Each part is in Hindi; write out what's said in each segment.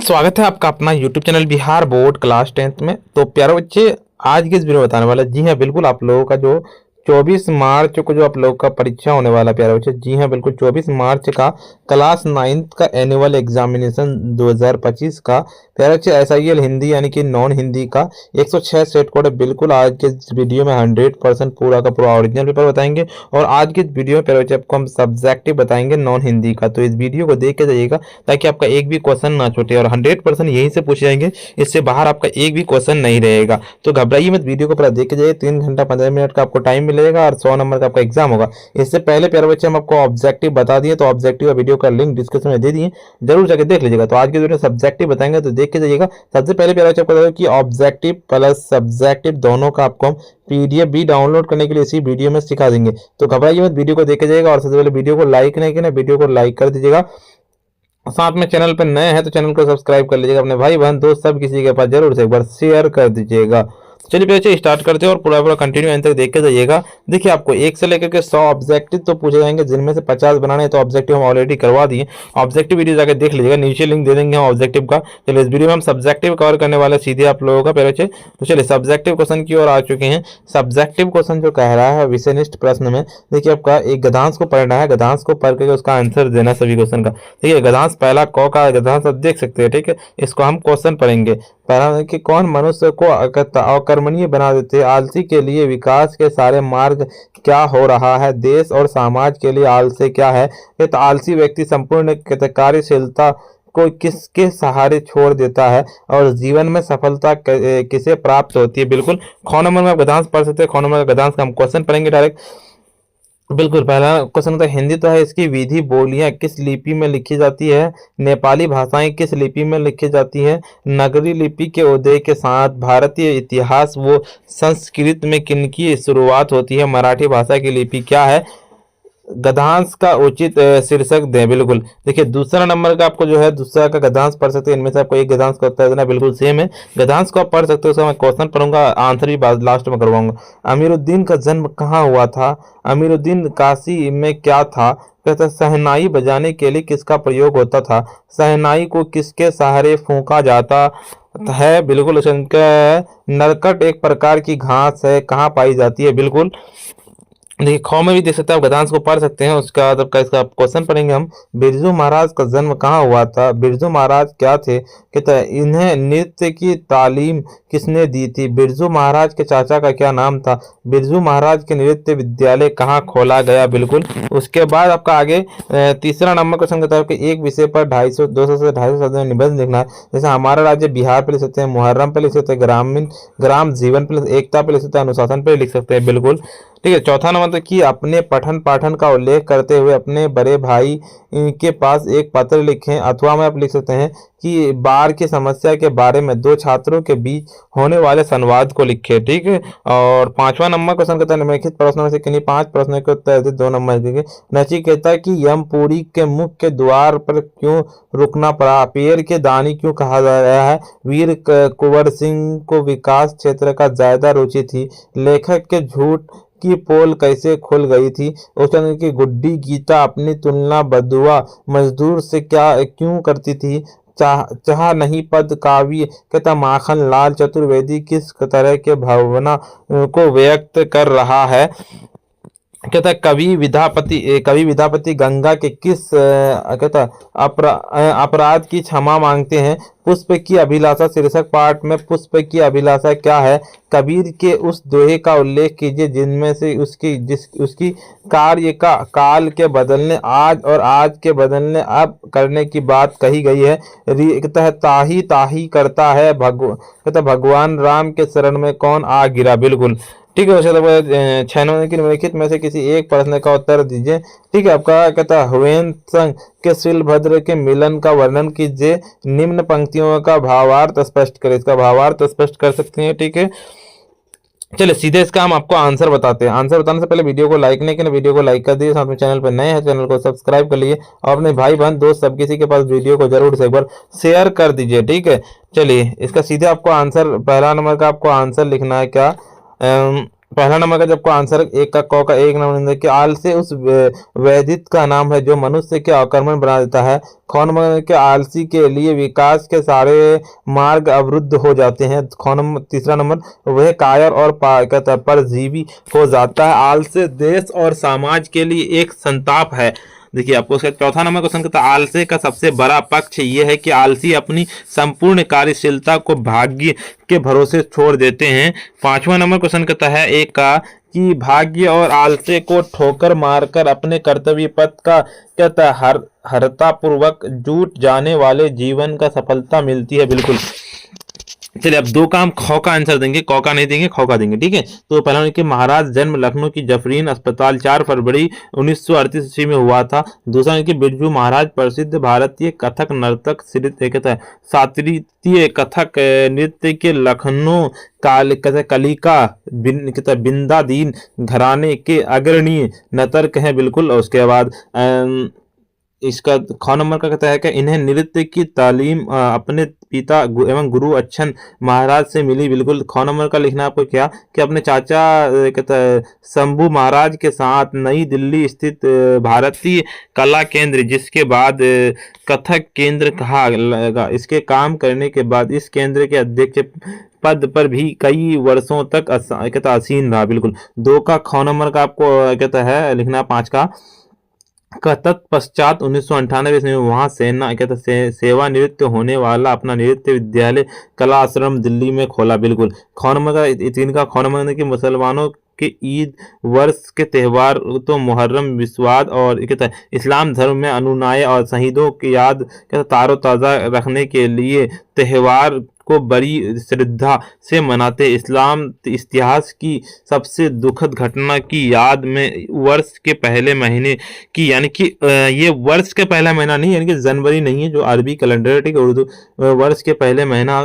स्वागत है आपका अपना YouTube channel Bihar board class 10th में। तो प्यारे बच्चे, आज के इस वीडियो में बताने वाला, जी हाँ बिल्कुल, आप लोगों का जो 24 मार्च को जो आप लोगों का परीक्षा होने वाला प्यारे बच्चे, जी हाँ बिल्कुल 24 मार्च का क्लास 9th का एनुअल एग्जामिनेशन 2025 का प्यारे बच्चे SIL हिंदी यानी कि नॉन हिंदी का 106 सेट कोड है। बिल्कुल आज के इस वीडियो में 100% पूरा का पूरा ओरिजिनल पेपर बताएंगे और आज के इस वीडियो में प्यारे बच्चे आपको हम सब्जेक्टिव बताएंगे नॉन हिंदी का। तो इस वीडियो को देख के जाइएगा ताकि आपका एक भी क्वेश्चन ना छूटे और 100% यहीं से पूछे जाएंगे, इससे बाहर आपका एक भी क्वेश्चन नहीं रहेगा। तो घबराइए मत, वीडियो को पूरा देख के जाइए। 3 घंटा 15 मिनट का आपको टाइम मिलेगा और 100 नंबर का आपका एग्जाम होगा। इससे पहले प्यारे बच्चे हम आपको ऑब्जेक्टिव बता दिए, तो ऑब्जेक्टिव का वीडियो का लिंक डिस्क्रिप्शन में दे दिए, जरूर जाके देख लीजिएगा। तो आज के वीडियो सब्जेक्टिव बताएंगे, तो देख के जाइएगा। सबसे पहले प्यारे बच्चे आपको बता दूं कि ऑब्जेक्टिव प्लस सब्जेक्टिव दोनों का आपको हम PDF भी डाउनलोड करने के लिए इसी वीडियो में सिखा देंगे। तो घबराइए मत, वीडियो को देख के जाइएगा। और सबसे पहले वीडियो को लाइक नहीं किया, वीडियो को लाइक कर दीजिएगा। साथ में चैनल पर नए हैं तो चैनल को सब्सक्राइब कर लीजिएगा। अपने भाई बहन दोस्त सब किसी के पास जरूर से एक बार शेयर कर दीजिएगा। चलिए बच्चे स्टार्ट करते हैं और पूरा कंटिन्यू एंड तक देख के जाइएगा। देखिए आपको 1 से लेकर के 100 ऑब्जेक्टिव तो पूछे जाएंगे, जिनमें से 50 बनाने हैं। तो ऑब्जेक्टिव हम ऑलरेडी करवा दिए, ऑब्जेक्टिव वीडियो जाकर देख लीजिएगा, नीचे लिंक दे देंगे हम ऑब्जेक्टिव का। चलिए इस वीडियो में हम सब्जेक्टिव कवर करने वाले सीधे आप लोगों का पहले। तो चलिए सब्जेक्टिव क्वेश्चन की ओर आ चुके हैं। सब्जेक्टिव क्वेश्चन जो कह रहा है विषयनिष्ठ प्रश्न में, देखिए आपका एक गद्यांश को पढ़ना है, गद्यांश को पढ़ के उसका आंसर देना सभी क्वेश्चन का। देखिए गद्यांश पहला क का गद्यांश आप देख सकते हैं, ठीक है। इसको हम क्वेश्चन पढ़ेंगे। पहला कि कौन मनुष्य को अकर्मणीय बना देते, आलसी के लिए विकास के सारे मार्ग क्या हो रहा है, देश और समाज के लिए आलस्य क्या है। तो आलसी व्यक्ति संपूर्ण कार्यशीलता को किसके सहारे छोड़ देता है और जीवन में सफलता किसे प्राप्त होती है। बिल्कुल ख नंबर में आप गद्यांश पढ़ सकते हैं। ख नंबर का गद्यांश का हम क्वेश्चन पढ़ेंगे डायरेक्ट। बिल्कुल पहला क्वेश्चन होता है हिंदी तो है, इसकी विधि बोलियां किस लिपि में लिखी जाती है, नेपाली भाषाएं किस लिपि में लिखी जाती है, नगरी लिपि के उदय के साथ भारतीय इतिहास वो संस्कृत में किनकी शुरुआत होती है, मराठी भाषा की लिपि क्या है, गद्यांश का उचित शीर्षक दें। बिल्कुल देखिए दूसरा नंबर का आपको जो है दूसरा का गद्यांश पढ़ सकते हैं। इनमें से आपको एक गद्यांश का उत्तर देना बिल्कुल सेम है। गद्यांश को आप पढ़ सकते हो, उसका मैं क्वेश्चन पढ़ूंगा, आंसर भी लास्ट में करवाऊंगा। अमीरुद्दीन का जन्म कहाँ हुआ था, अमीरुद्दीन काशी में क्या था, कहता है शहनाई बजाने के लिए किसका प्रयोग होता था, शहनाई को किसके सहारे फूंका जाता है। बिल्कुल नरकट एक प्रकार की घास है, कहाँ पाई जाती है। बिल्कुल देखिए ख में भी देख सकते हैं आप, गद्यांश को पढ़ सकते हैं। उसका बाद का इसका क्वेश्चन पढ़ेंगे हम। बिरजू महाराज का जन्म कहाँ हुआ था, बिरजू महाराज क्या थे, कहता है इन्हें नृत्य की तालीम किसने दी थी, बिरजू महाराज के चाचा का क्या नाम था, बिरजू महाराज के नृत्य विद्यालय कहाँ खोला गया। बिल्कुल उसके बाद आपका आगे तीसरा नंबर क्वेश्चन कहता है कि एक विषय पर 250 से 250 शब्द में निबंध लिखना है। जैसे हमारा राज्य बिहार पे लिख सकते हैं, मुहर्रम पे लिख सकते हैं, ग्राम जीवन पे, एकता पे लिख सकते हैं, अनुशासन पे लिख सकते हैं। बिल्कुल ठीक है। चौथा नंबर तो कि अपने पठन पाठन का उल्लेख करते हुए अपने बड़े भाई के पास एक पत्र लिखें, अथवा में आप लिख सकते हैं कि बाढ़ की समस्या के बारे में 2 छात्रों के बीच होने वाले संवाद को लिखे। ठीक है। और 5वां नंबर क्वेश्चन कहता है निम्नलिखित प्रश्नों में से किन्हीं 5 प्रश्नों के उत्तर दे। 2 नंबर के नचिकेता की यमपुरी के मुख्य द्वार पर क्यों रुकना पड़ा, पेड़ के दानी क्यों कहा जा रहा है, वीर कुंवर सिंह को विकास क्षेत्र का ज्यादा रुचि थी, लेखक के झूठ की पोल कैसे खुल गई थी, उस की गुड्डी गीता अपनी तुलना बदुआ मजदूर से क्यों करती थी, चाह नहीं पद काव्य कहता माखन लाल चतुर्वेदी किस तरह के भावना को व्यक्त कर रहा है, कहता कवि विद्यापति गंगा के किस कहता अपराध की क्षमा मांगते हैं, पुष्प की अभिलाषा शीर्षक पाठ में पुष्प की अभिलाषा क्या है, कबीर के उस दोहे का उल्लेख कीजिए जिनमें से उसकी कार्य का काल के बदलने आज और आज के बदलने अब करने की बात कही गई है, कहता है ताही ताही करता है कहता भगवान राम के शरण में कौन आ गिरा। बिल्कुल ठीक है। चलो 6 नंबर की निम्नलिखित में से किसी एक प्रश्न का उत्तर दीजिए। ठीक है। आपका कहता है हुएन संग के शिलभद्र के मिलन का वर्णन कीजिए, निम्न पंक्तियों का भावार्थ स्पष्ट करें। इसका भावार्थ स्पष्ट कर सकते हैं। ठीक है। चलिए सीधे इसका हम आपको आंसर बताते हैं। आंसर बताने से पहले वीडियो को लाइक नहीं किया, वीडियो को लाइक कर दिए, साथ में चैनल पर नए हैं चैनल को सब्सक्राइब कर लिए और अपने भाई बहन दोस्त सब किसी के पास वीडियो को जरूर से एक बार शेयर कर दीजिए। ठीक है। चलिए इसका सीधे आपको आंसर, पहला नंबर का आपको आंसर लिखना है क्या, पहला नंबर का जब को आंसर एक का क का एक नंबर कि आलसी उस वैदित का नाम है जो मनुष्य के आक्रमण बना देता है। ख नंबर के आलसी के लिए विकास के सारे मार्ग अवरुद्ध हो जाते हैं। ख नंबर तीसरा नंबर वह कायर और कहता है परजीवी हो जाता है। आलसी देश और समाज के लिए एक संताप है। देखिए आपको उसका चौथा नंबर क्वेश्चन कहता है आलसी का सबसे बड़ा पक्ष यह है कि आलसी अपनी संपूर्ण कार्यशीलता को भाग्य के भरोसे छोड़ देते हैं। पांचवा नंबर क्वेश्चन कहता है एक का कि भाग्य और आलसी को ठोकर मारकर अपने कर्तव्य पथ का कहता है हरता पूर्वक जुट जाने वाले जीवन का सफलता मिलती है। बिल्कुल। चलिए अब दो काम ख का आंसर देंगे, क का नहीं देंगे, ख का देंगे। ठीक है, तो पहला उनके महाराज जन्म लखनऊ की जफरीन अस्पताल 4 फरवरी 1938 ईस्वी में हुआ था। दूसरा उनके बिरजू महाराज प्रसिद्ध भारतीय कथक नर्तक कहता है शास्त्रीय कथक नृत्य के लखनऊ कलिका बिंदादीन घराने के अग्रणी नर्तक हैं। बिल्कुल। और उसके बाद इसका ख नंबर का कहता है कि इन्हें नृत्य की तालीम अपने पिता एवं गुरु अच्छन महाराज से मिली। बिल्कुल। ख नंबर का लिखना आपको क्या कि अपने चाचा कहता है शंभू महाराज के साथ नई दिल्ली स्थित भारतीय कला केंद्र जिसके बाद कथक केंद्र कहा लगा, इसके काम करने के बाद इस केंद्र के अध्यक्ष पद पर भी कई वर्षों तक कहता आसीन रहा। बिल्कुल। दो का ख नंबर का आपको कहता है लिखना पांच का तत्पश्चात 1998 में वहां सेना कहता सेवानिवृत्त होने वाला अपना नृत्य विद्यालय कला आश्रम दिल्ली में खोला। बिल्कुल। ख नंबर का तीन का ख नंबर कि मुसलमानों के ईद वर्ष के त्यौहार तो मुहर्रम विश्वास और कहता है इस्लाम धर्म में अनुयायी और शहीदों की याद कहता तारोताज़ा रखने के लिए त्यौहार को बड़ी श्रद्धा से मनाते। इस्लाम इतिहास की सबसे दुखद घटना की याद में वर्ष के पहले महीने की यानी कि ये वर्ष के पहला महीना नहीं यानी कि जनवरी नहीं है जो अरबी कैलेंडर है। ठीक है, उर्दू वर्ष के पहले महीना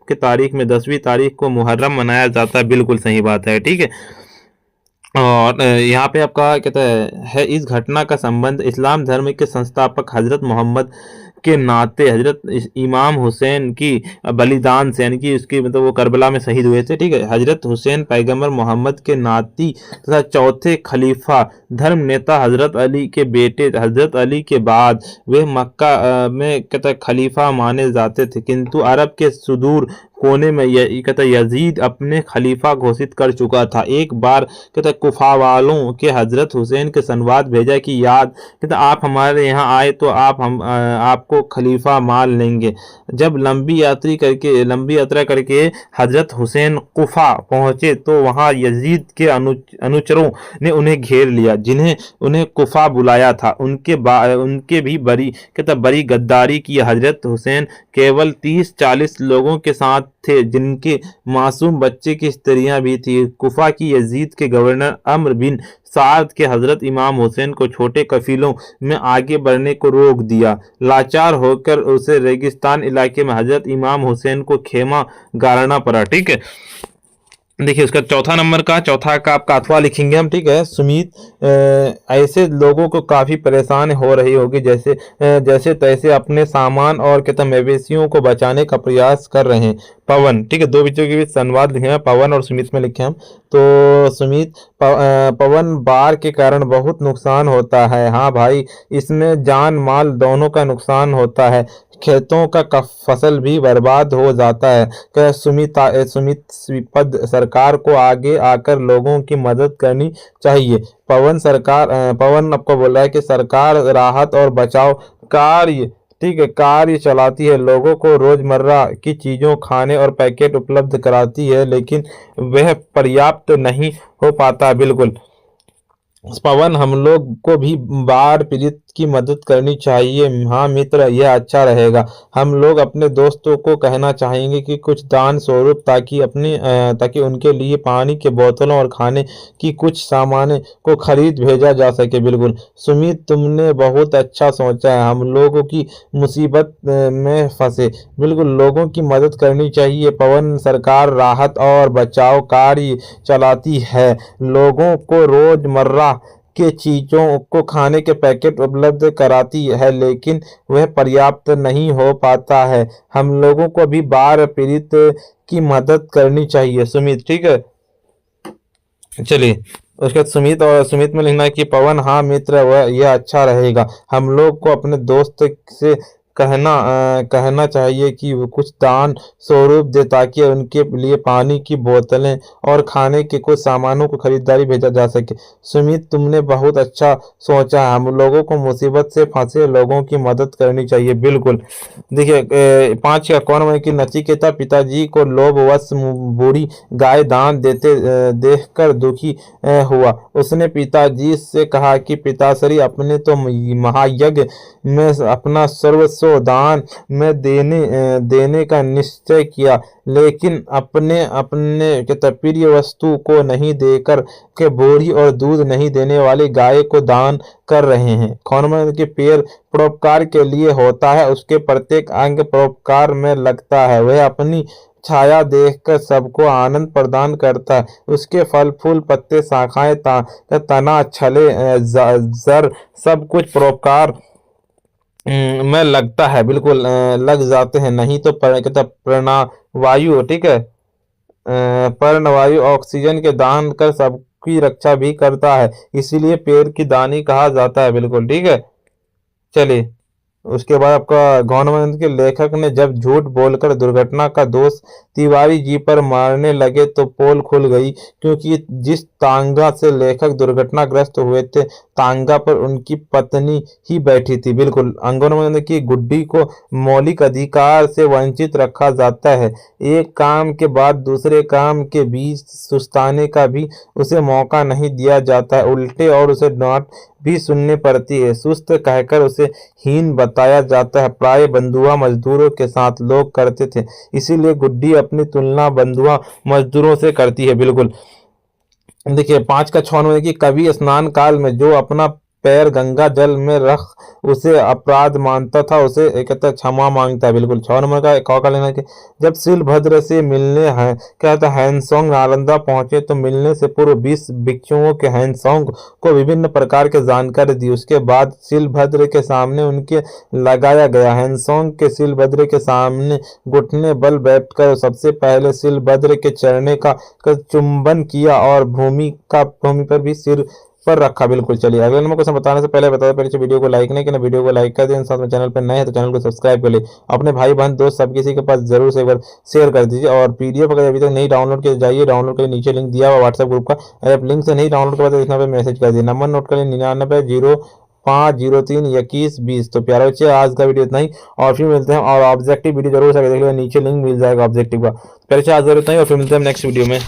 के तारीख में 10वीं तारीख को मुहर्रम मनाया जाता है। बिल्कुल सही बात है। ठीक है, और यहाँ पे आपका कहता है इस घटना का संबंध इस्लाम धर्म के संस्थापक हजरत मोहम्मद के नाते हजरत इमाम हुसैन की बलिदान से यानी कि उसकी मतलब वो करबला में शहीद हुए थे। ठीक है, हजरत हुसैन पैगंबर मोहम्मद के नाती तथा चौथे खलीफा धर्म नेता हजरत अली के बेटे हजरत अली के बाद वे मक्का में कहता खलीफा माने जाते थे, किंतु अरब के सुदूर कोने में कहता यजीद अपने खलीफा घोषित कर चुका था। एक बार कहता कुफा वालों के हजरत हुसैन के संवाद भेजा कि याद कहता आप हमारे यहाँ आए तो आपको खलीफा मान लेंगे। जब लंबी यात्रा करके हजरत हुसैन कुफा पहुंचे तो वहां यजीद के अनुचरों ने उन्हें घेर लिया, जिन्हें उन्हें कुफा बुलाया था। उनके भी बड़ी गद्दारी की। हजरत हुसैन केवल 30-40 लोगों के साथ थे, जिनके मासूम बच्चे की स्त्रियां भी थी। कुफा की यजीद के गवर्नर अम्र बिन साद के हजरत इमाम हुसैन को छोटे कफीलों में आगे बढ़ने को रोक दिया। लाचार होकर उसे रेगिस्तान इलाके में हजरत इमाम हुसैन को खेमा गाड़ना पड़ा। ठीक है, देखिए उसका चौथा का आपका अथवा लिखेंगे हम। ठीक है, सुमित ऐसे लोगों को काफी परेशान हो रही होगी जैसे तैसे अपने सामान और मवेशियों को बचाने का प्रयास कर रहे हैं। पवन। ठीक है, दो बच्चों के बीच संवाद लिखे हैं, पवन और सुमित में लिखे हम। तो सुमित पवन बाढ़ के कारण बहुत नुकसान होता है। हाँ भाई, इसमें जान माल दोनों का नुकसान होता है, खेतों का फसल भी बर्बाद हो जाता है। क्या सुमित पद सरकार को आगे आकर लोगों की मदद करनी चाहिए। पवन आपको बोल रहा है कि सरकार राहत और बचाव कार्य चलाती है, लोगों को रोजमर्रा की चीजों खाने और पैकेट उपलब्ध कराती है, लेकिन वह पर्याप्त नहीं हो पाता। बिल्कुल पवन, हम लोग को भी बाढ़ पीड़ित की मदद करनी चाहिए। हाँ मित्र, यह अच्छा रहेगा। हम लोग अपने दोस्तों को कहना चाहेंगे कि कुछ दान स्वरूप ताकि उनके लिए पानी के बोतलों और खाने की कुछ सामान को खरीद भेजा जा सके। बिल्कुल सुमित, तुमने बहुत अच्छा सोचा है। हम लोगों की मुसीबत में फंसे, बिल्कुल लोगों की मदद करनी चाहिए। पवन, सरकार राहत और बचाव कार्य चलाती है, लोगों को रोजमर्रा के चीजों को खाने के पैकेट उपलब्ध कराती है, लेकिन वह पर्याप्त नहीं हो पाता है। हम लोगों को भी बाढ़ पीड़ित की मदद करनी चाहिए। सुमित, ठीक है। चलिए उसके बाद सुमित, और सुमित में लिखना है कि पवन, हाँ मित्र, वह यह अच्छा रहेगा। हम लोग को अपने दोस्त से कहना चाहिए कि वो कुछ दान स्वरूप दे, ताकि उनके लिए पानी की बोतलें और खाने के कुछ सामानों को खरीदारी भेजा जा सके। सुमित, तुमने बहुत अच्छा सोचा है। हम लोगों को मुसीबत से फंसे लोगों की मदद करनी चाहिए। बिल्कुल। देखिए 5 का कौन है कि नचिकेता पिताजी को लोभवश बूढ़ी गाय दान देते देखकर दुखी हुआ। उसने पिताजी से कहा कि पिताश्री, अपने तो महायज्ञ में अपना सर्वस्व दान में देने का निश्चय किया, लेकिन अपने अपने प्रिय वस्तु को नहीं देकर के बूढ़ी और दूध नहीं देने वाली गाय को दान कर रहे हैं। खौनमन के पैर परोपकार के लिए होता है, उसके प्रत्येक अंग परोपकार में लगता है। वह अपनी छाया देखकर सबको आनंद प्रदान करता है। उसके फल फूल पत्ते शाखाएं तना छले जर सब कुछ परोपकार में लगता है। बिल्कुल लग जाते हैं। नहीं तो कहता प्राणवायु, ठीक है, प्राणवायु ऑक्सीजन के दान कर सबकी रक्षा भी करता है, इसीलिए पेड़ की दानी कहा जाता है। बिल्कुल ठीक है। चलिए उसके बाद आपका गवर्नमेंट के लेखक ने जब झूठ बोलकर दुर्घटना का दोष तिवारी जी पर मारने लगे तो पोल खुल गई, क्योंकि जिस तांगा से लेखक दुर्घटनाग्रस्त हुए थे, तांगा पर उनकी पत्नी ही बैठी थी। बिल्कुल। अंगनवाड़ी की गुड्डी को मौलिक अधिकार से वंचित रखा जाता है। एक काम के बाद दूसरे काम के बीच सुस्ताने का भी उसे मौका नहीं दिया जाता है, उल्टे और उसे डांट भी सुननी पड़ती है। सुस्त कहकर उसे हीन बताया जाता है। प्राय बंधुआ मजदूरों के साथ लोग करते थे, इसीलिए गुड्डी अपनी तुलना बंधुआ मजदूरों से करती है। बिल्कुल। देखिए 5 का 6 में कि कभी स्नान काल में जो अपना पैर गंगा जल में रख उसे अपराध मानता था, उसे कहता क्षमा मांगता है। बिल्कुल। 6 नंबर का कौ का लेना कि जब शिलभद्र से मिलने हैं कहता हैंसोंग नालंदा पहुंचे तो मिलने से पूर्व 20 भिक्षुओं के हैंसोंग को विभिन्न प्रकार के जानकारी दी। उसके बाद शिलभद्र के सामने उनके लगाया गया। हैंसोंग के शिलभद्र के सामने घुटने बल बैठकर सबसे पहले शिलभद्र के चरणे का चुंबन किया और भूमि पर भी सिर पर रखा। बिल्कुल। चलिए अगले नंबर क्वेश्चन बताने से पहले बता दें, पहले वीडियो को लाइक नहीं किया, वीडियो को लाइक कर दें, साथ में चैनल पर नए हैं तो चैनल को सब्सक्राइब कर ले, अपने भाई बहन दोस्त सब किसी के पास जरूर से एक बार शेयर कर दीजिए। और पीडीएफ अगर अभी तक नहीं डाउनलोड किया जाइए, डाउनलोड के नीचे लिंक दिया हुआ व्हाट्सएप ग्रुप का, अगर लिंक से नहीं डाउनलोड करवा तो इस नंबर पर मैसेज कर दिए। नंबर नोट कर 9905032120। तो प्यारे बच्चे आज का वीडियो इतना ही, और फिर मिलते हैं। और ऑब्जेक्टिव वीडियो जरूर से देख लीजिए, नीचे लिंक मिल जाएगा ऑब्जेक्टिव का। प्यारे बच्चे आज इतना ही, और फिर मिलते हैं नेक्स्ट वीडियो में।